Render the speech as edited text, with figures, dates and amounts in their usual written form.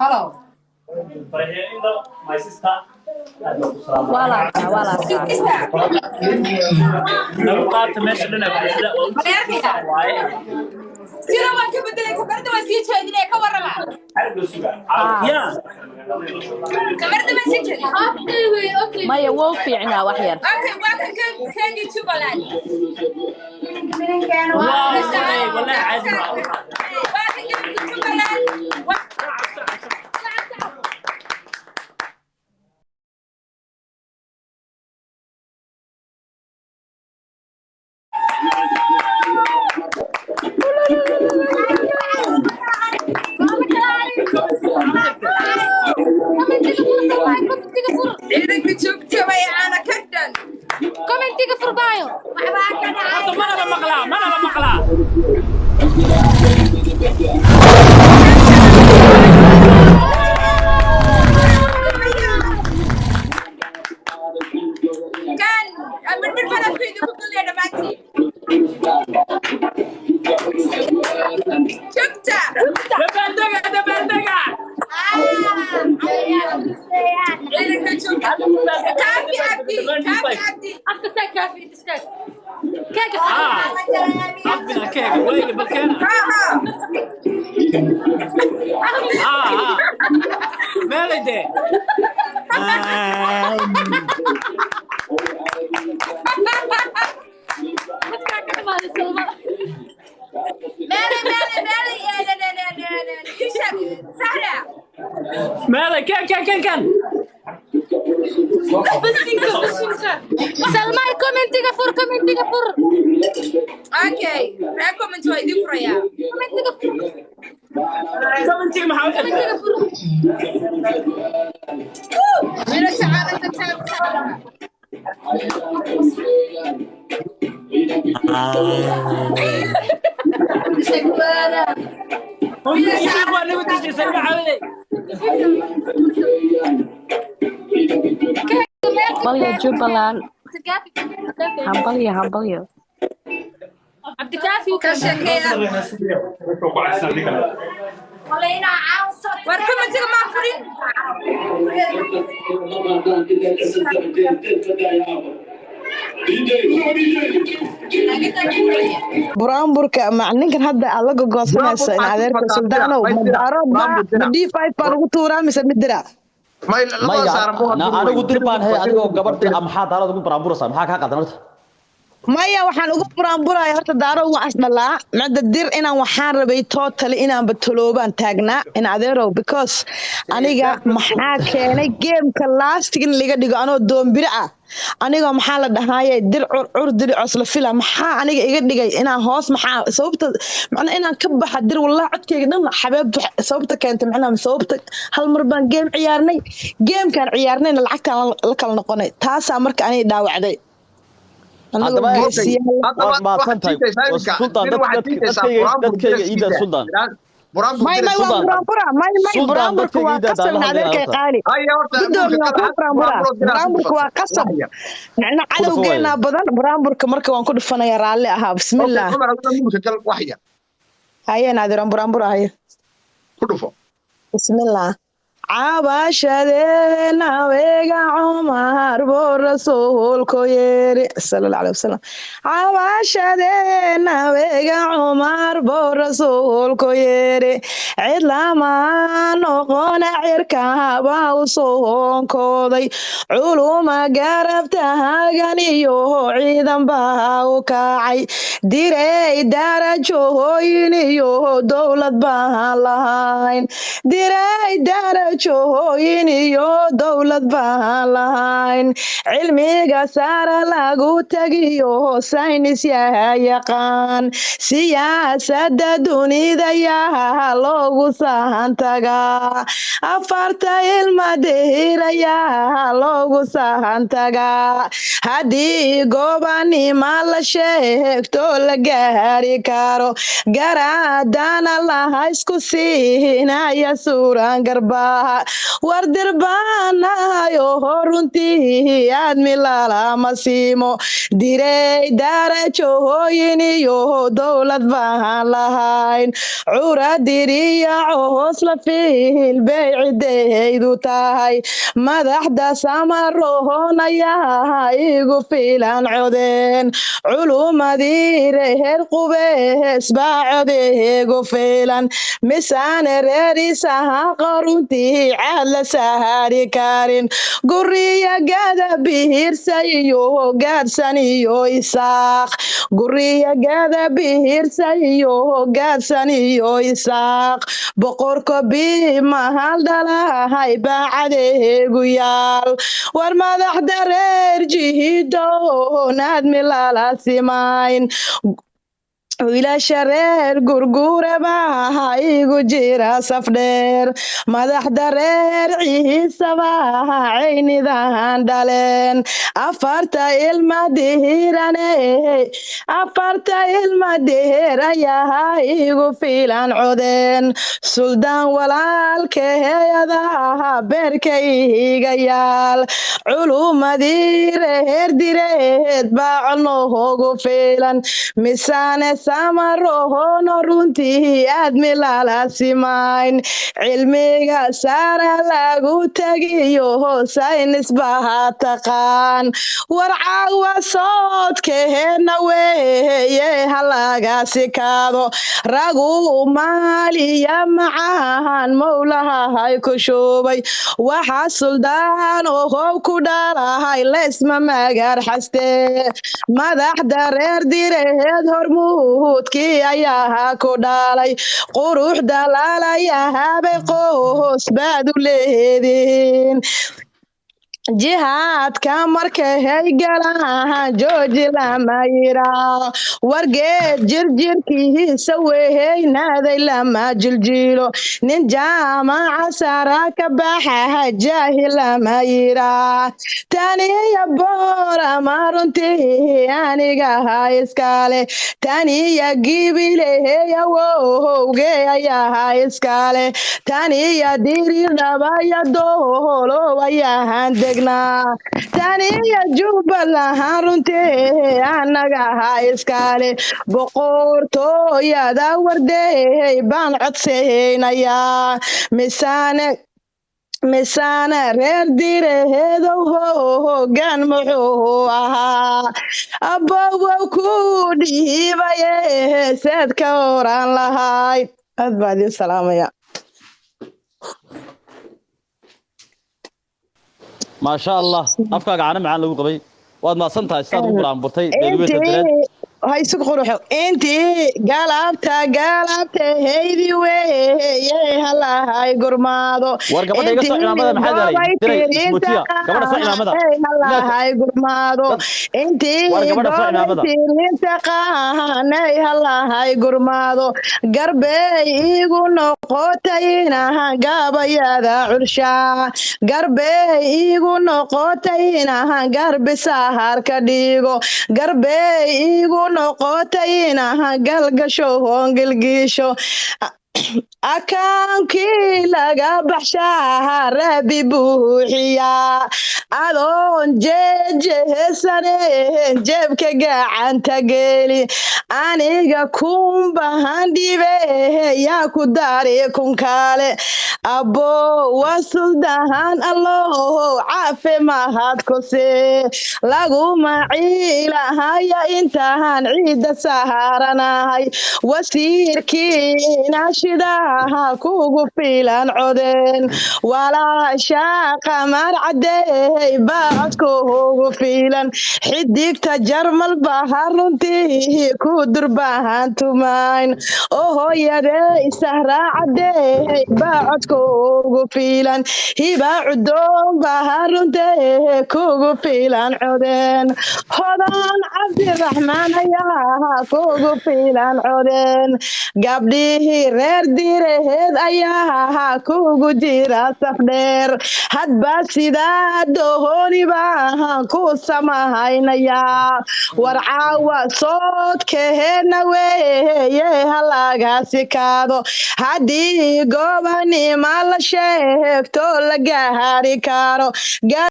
Hello. My sister. Wala لو قاعدة ماشي لنا بحسدة Sino waan ka bedelay kabarda waan sii jeedinay ka warrama. يا Kabarda waan sii jeedinay. maya wuu fiicnaa wax yar Okay, waa kan Jubaland. والله عادي Waa kan Jubaland. Ciidanka joogta way ana ka dhan. commentiga furdaayo Waxbaa ka dhacay. ما أنا مقلع Kan, bener pada video ku lihat mati. Joogta. دبندقة Ciidanka joogta. Kaafi abdi. after kaafi istaag عبنا كيك وين بالكيك مالدي مالك كان salmaay commentiga fur Okay, recommend to idin furaya. كم تيجي محاولة Mira shaqada dadka. يبغى لو تجي سمع عليه balya Jubaland hambalyo Abdikaafi ka sheekeeya. War commentiga ma furin. buraanburka macninkan hadda aad la gogoosanayso in adeerka suldaanow madaaro D5 baa lagu tuuraa mise midira anigu dir baan hay adigoo gabadh dir maxaa daarada ugu buraanburaysaa maxaa kaa qadan horta maya waxaan uga buraanburaya horta daaro waa asdhalaa macda dir inaan waxaan rabay totally inaan bataloobaan taagnaa in adeerow because aniga maxaa keenay geemka lastig in laga dhigo anoo doombiri ah aniga maxaa la dhahaayay dir curdiri cosla fila maxaa aniga iga dhigay inaan hoos maxaa sababta macna inaan ka baxa dir wallahi codkayga dhan xabeeb sababta keentay macna sababta hal mar baan geem ciyaarnay geemkan ciyaarnayna lacagtaan la kala noqonay taasaa marka aniga dhaawacday dadkayga iida suldan buraanburka waa qasab adeerkay qaali buraanburka waa qasab macna cadowgeena badan buraanburka marka waan ku dhufanaya raalli ahaa bismillah hayeen adeeran buraanbura haye ku dhufo bismillah cabashadeena weega cumar boo rasuulku yeeri sallallahu alayhi wasallam cabashadeena weega cumar boo rasuulku yeeri cid lama noqona cirkaaba u soonkooday culuma garabtahagan iyo ciidan baa u kacay diray darajooyin iyo dowlad baan lahayn diray darajooyin iyo dowlad baan lahayn cilmiga sara lagu tagiyo saynis yaqaan siyaasada dunida yaa loogu sahantagaa afarta ilma dehirayaa loogu sahantagaa haddii gobanima la sheegto la gaari karo garaadana laha isku siinaya suuran garbaa wardir baanahayo runtii aadmi lalama siimo direy darajooyin iyo dowlad baan lahayn curadiriya hoos la fiil bay cidaydu tahay madaxda samarohonayaa igu filan codeen culumadii reer qubees baa codeegu filan misaane reerisaha qaruntii caad la saari karin guriya gada bihirsa iyo gaadsan iyo isaaq guriya gada bihirsa iyo gaadsan iyo isaaq boqorka bi mahal dhalahay baa cadeegu yaal war madaxda reer jihidoon aadmi lala simayn wiilasha reer gurgure baa igu jira safdheer madaxda reer ciisa baa caynidan dhaleen afarta ilma dihirayaa igu filan codeen suldaan walaalkeedaha beerka iga yaal culumadii reer direed baa colnoogu filan misaane samarohono runtii aadmi lala simayn cilmiga saara lagu tegiyo saynis baha taqaan war caawa soodkeena weeye halaga sikaado ragu maaliya macaan mowlahay ku shubay waxa suldaan ohow ku dhalahay leysma magaar xaste madaxda reer direed hormuudkii ayaa ku dhalay quruxda laalayahabay qoos baad u leediin jihaadka markay galaan jooji lama yiraa wargeed jirjirkiisa weheynaaday lama jiljiilo nin jaamaca sara ka baxa jaahi lama yiraa taniya boorama runtii anigaha iskale taniya gibileheya wowge ayaha iskale taniya dirirdhabaya doolow ayahan taniya jubbaland runtii anagaha iskale boqortooyada wardeey baan codseynayaa misaane reer direedow hoggaan muxuu ahaa abbowow ku dhiibaye seed ka oran lahay aad baa idin salaamaya ما شاء الله أفكار عنا معنا لو قبي واد ما صنتها استاذ قرآن برتي هاي سوق روحه انتي قالبتا هيدي وي هلا هاي قرمادو ورقبدا iga soo ciidamada maxay daray ismutiya gabadha soo ciidamada هلا هاي قرمادو انتي inta qaanay halla hay gurmaado garbey igu noqotayna gabayada cursha garbey igu noqotayna garbi sahar ka dhigo garbey igu noqotayna galgasho hongilgisho akaankii laga baxshaa rabi buuxiya adoon jeejehesaneen jeebka gacanta geeli aniga kunbahan dhibe yaa ku dari kunkaale abbo waa suldahan allow caafe mahad kose laguma ciilahaya intaan ciida saharanahay wasiirkii nashidaha kugu filan codeen walaasha qamar cadeey baadku ugu filan xidigta jarmal baha runtii ku durbahan tumayn oo hooyadey sahra cadeey baadku ugu filan hiba cudoon baha runtii kugu filan codeen hodan cabdiraxmaan ayaa kugu filan codeen gabdhihi reer direed ayaa kugu jira safdheer hadba sidaa dohoni baan ku samahaynaya war caawa soodkeena weeye halagaasi kaado haddii gobanima la sheegto la gaari karo